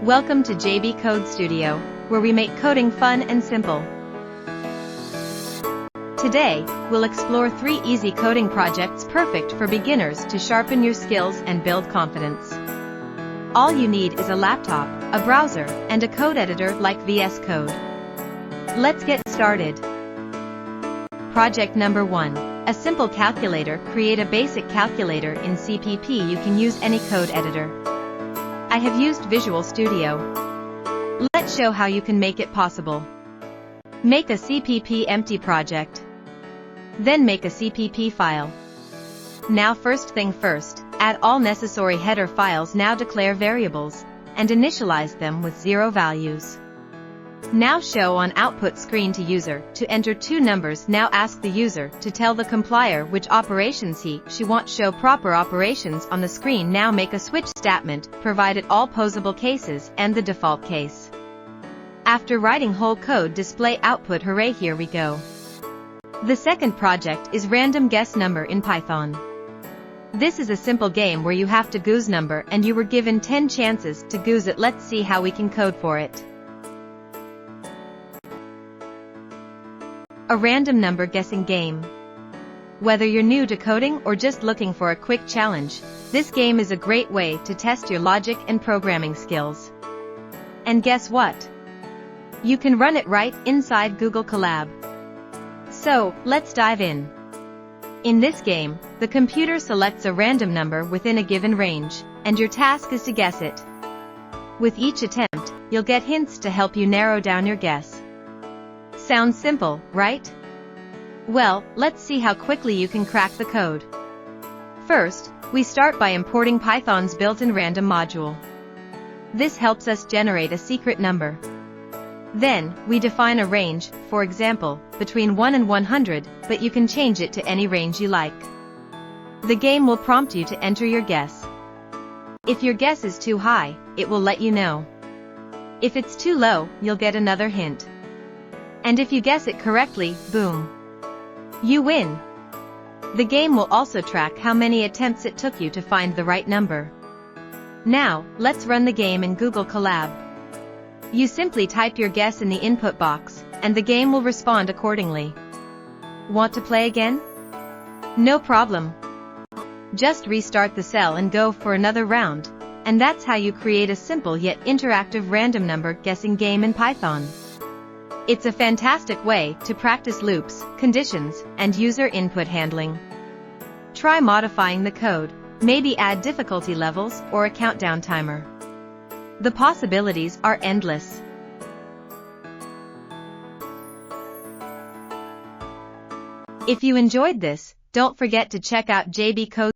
Welcome to JB Code Studio, where we make coding fun and simple. Today, we'll explore 3 easy coding projects perfect for beginners to sharpen your skills and build confidence. All you need is a laptop, a browser, and a code editor like VS Code. Let's get started. Project number 1. A simple calculator. Create a basic calculator in CPP. You can use any code editor. I have used Visual Studio. Let's show how you can make it possible. Make a CPP empty project. Then make a CPP file. Now first thing first, add all necessary header files. Now declare variables, and initialize them with 0 values. Now show on output screen to user to enter 2 numbers. Now ask the user to tell the compiler which operations she wants. Show proper operations on the screen. Now make a switch statement, provided all possible cases and the default case. After writing whole code, display output. Hooray, here we go. The second project is random guess number in Python. This is a simple game where you have to guess number and you were given 10 chances to guess it. Let's see how we can code for it. A random number guessing game. Whether you're new to coding or just looking for a quick challenge, this game is a great way to test your logic and programming skills. And guess what? You can run it right inside Google Colab. So, let's dive in. In this game, the computer selects a random number within a given range, and your task is to guess it. With each attempt, you'll get hints to help you narrow down your guess. Sounds simple, right? Well, let's see how quickly you can crack the code. First, we start by importing Python's built-in random module. This helps us generate a secret number. Then, we define a range, for example, between 1 and 100, but you can change it to any range you like. The game will prompt you to enter your guess. If your guess is too high, it will let you know. If it's too low, you'll get another hint. And if you guess it correctly, boom! You win! The game will also track how many attempts it took you to find the right number. Now, let's run the game in Google Colab. You simply type your guess in the input box, and the game will respond accordingly. Want to play again? No problem. Just restart the cell and go for another round, and that's how you create a simple yet interactive random number guessing game in Python. It's a fantastic way to practice loops, conditions, and user input handling. Try modifying the code, maybe add difficulty levels or a countdown timer. The possibilities are endless. If you enjoyed this, don't forget to check out JB Code